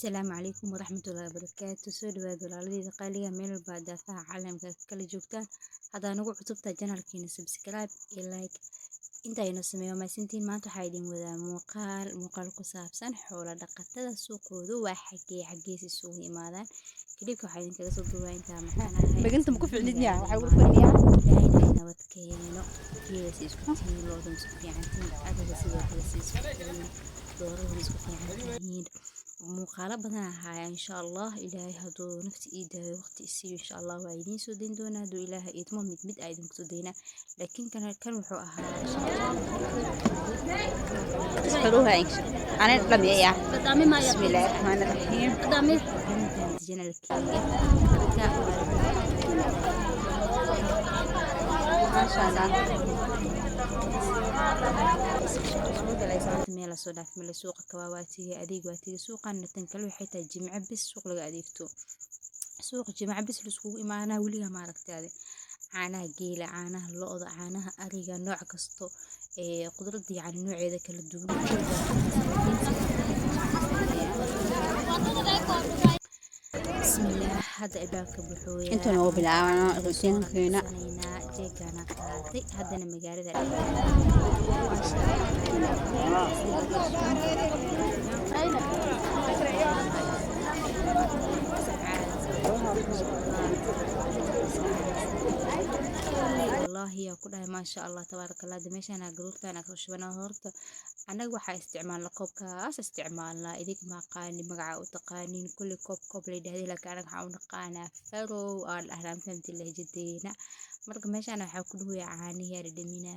السلام عليكم ورحمة الله وبركاته. soo dhawaada walaalaheyda qaaliga meel walba daafaha caalamka kala joogtaan. Haddana ugu cusubta channelkeena subscribe iyo like inta aynu sameeyo maasintiin maanta waxaa idin wadaa muuqaal ku saabsan xoolo dhaqatada suuqoodu waa xagees isugu yimaadaan. Kadibka waxaa idin kaga soo duubaa inta maxanahay بقنت مكفي عندنا waxaa ugu fadhiya ilaahay nabad keeno gees isku tiin loodan isku fiican tiin adiga sidoo kale isku tiin dooruhu isku fiican yihiin muuqaalo badan ahaa insha Allah ilaahay haduu nafti ii daayo waqti isiiyo insha Allah waa idin soo deyn doonaa haduu ilaahay idmo mid aydin ku soo deynaa laakiin kan wuxuu ahaa isxuruha insha أنا ربيع بسم الله الرحمن الرحيم ما شاء الله meel soo dhaaf meel suuqa kawaatiga adeeg waatiga suuqan tan kale waxay tahay jimco bis suuq laga adeegto suuq jimco bis la isku imaanaa waliga ma aragtay caanaha geela caanaha lo'da caanaha ariga nooc kasto qudrad yani nooceeda kala duwan bismillah hada ibaabka buxooya inta noo bilaabana rotiinkeena jeegana qaatay hadana magaalada والله يا كلها ما شاء الله تبارك الله دمشقنا قدرتنا كشبنا هورت أنا waxaa isticmaalna koobkaas isticmaalna idig ma qaani magaca u taqaanin kulli koob leedahay laakiin anaga waxaan u naqaanaa farow aan ahlan famti leeyadeena marka meeshaan waxaa ku dhaweey caani yar dhimina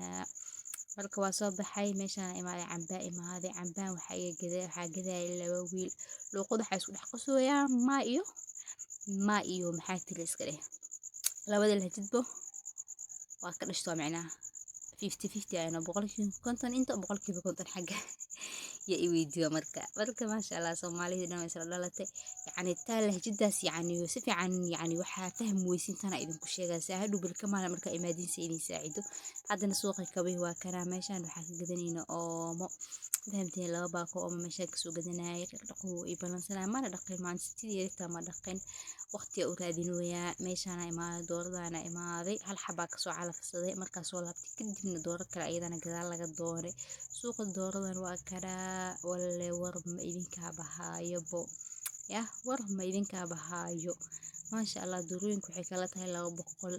marka waa soo baxay meeshaan imaaday cambaan waxaa gaday laba wiil luuqad waxa isku dhex qasooyaa ma iyo maxaa tiri iska leh labada la jidbo waa ka dhashto macnaha 50-50 ayna boqolkiiba konton inta boqolkiiba konton xagga ya i weydiyo marka ma sha Allah Soomaalidu dhan way isla dhalatay yani taa lahjadaas yani si fiican yani waxa fahmi weysintana idin ku sheegaa saahadu bilka maal marka imaadinsa idin saacido hadana suuqa kabay waa kana meeshan waxa ka gadanayna oomo fahamteen laba baako oo meesha ka soo gadanay dhaqo i balansanaa ma dhaqin maan sidii ma dhaqin waqti u raadinooya meeshaan imaado dooradana imaaday hal xaba ka soo calafsaday marka soo laabtay kadibna dooro kale ayadana gadaal laga dooray suuqa dooradan waa kada walla war ma idinka bahaayo bo ya war ma idinka bahaayo ما شاء الله دورين waxay kala tahay $110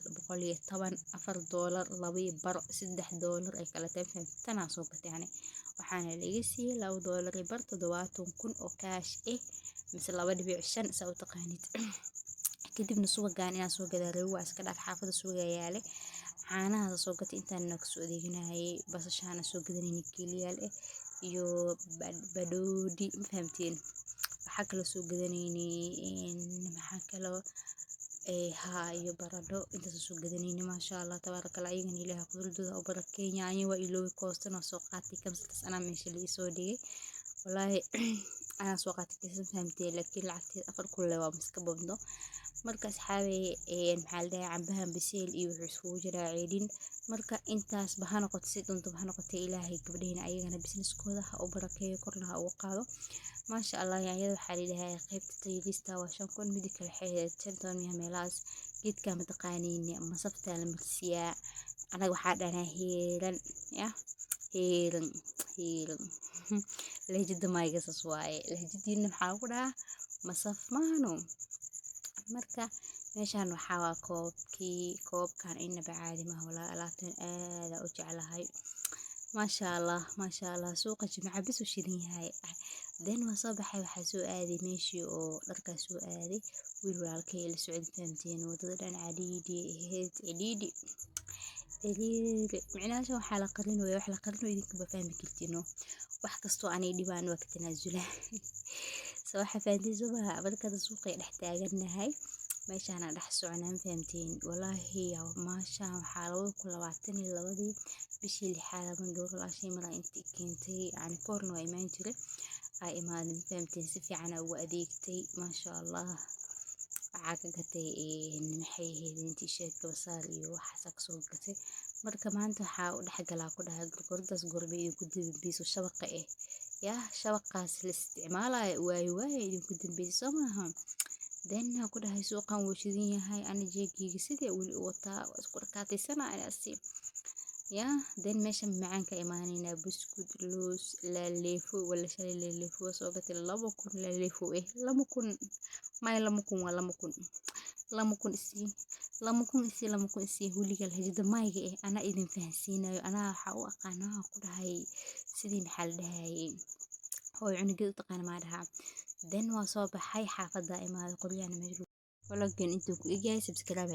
$4 $2 $3 ay kala tahay tana soo gatay yani waxaana laga siiyay $2 bar 70,000 oo kaash mise 2.5 saa u taqaanid kadibna suuqaan inaan soo gadaa waa iska dhaaf xaafada suuqa yaale caanaha soo gatay intaan ka soo adeegnay basashaana soo gadanayna kiliyaal iyo badoodi ma fahamteen waxa kala soo gadanaynay maxaa kala iyo barado inta soo gadanaynay ma sha Allah tabarakallah ayagana ilaahay qudradooda u barakeeyo ayay waa ilooy koostana soo qaatay kamsatas ana meesha la soo dhigay wallahi ana soo qaatay kasan fahamtay laakiin lacagteed afar kulle waa miska badno marka asxaabay maxaa la dhahay cambahan biseel iyo wuxuu isku jiraa ceedin marka intaas bahana qotay doonto bahana qotay ilaahay gabdhayna ayagana businesskooda ha u barakeeyo korna ha u qaado ما شاء الله يعني waxaa leeyahay qaybta taylista waa 5 mid kale xeeyd 10 meelaas geedka ma taqaaniin ma safta la marsiya anaga waxa dhana heeran ya heeran leejida mayga saswaaye leejidina maxaa ku dhaha ma saf maano marka meeshaan waxa waa koobkan inaba caadi ma wala alaabtan aad u jeclahay ما شاء الله سوق جمعة بس وشيرين هاي دين وصباح وحسوا آذي ماشي أو درك سوء آذي ويقولوا على كي السعود فهمتين وتضرن عديدي معنا شو حلقة لنا وحلقة لنا يديك بفهم كلتينو وحكستو عن ديوان وقت نزله صراحة فهمتي زبها بركة السوق نحتاجنا هاي ماشي أنا راح سوعنا فهمتين والله يا ما شاء حالو كل وقتني اللودي بشي اللي حالة من دور العشي مرة انتي كنتي يعني كورن وإيمان جري إيمان فهمتين سفي عنا وأديكتي ما شاء الله عاققتي محيه انتي شيك بصاري وحسك سوقتي marka maanta waxaa u dhex galaa ku dhahay gorgordaas gorbe idinku dambayso shabaqa yaa shabaqaas la isticmaalayo waayo idinku dambayso soo maaha dena ku dhahay suuqan wuu shidan yahay ana jeegayga sidii weli u wataa isku rakaataysanaaya asi yaa meesha macaan ka imaanayna buskud loos laaleefo wala shalay laaleefo soo gatay 2,000 laaleefo 2,000 may 2,000 waa 2,000 2,000 huliga hajada mayga ana idin fahansiinayo ana waxa u aqaanaa ku dhahay sidii maxal dhahay hooy cunugada u taqaan ma dhaha waa soo baxay xaafada imaada qolyana meesha walakin intuu ku igyahay subscribe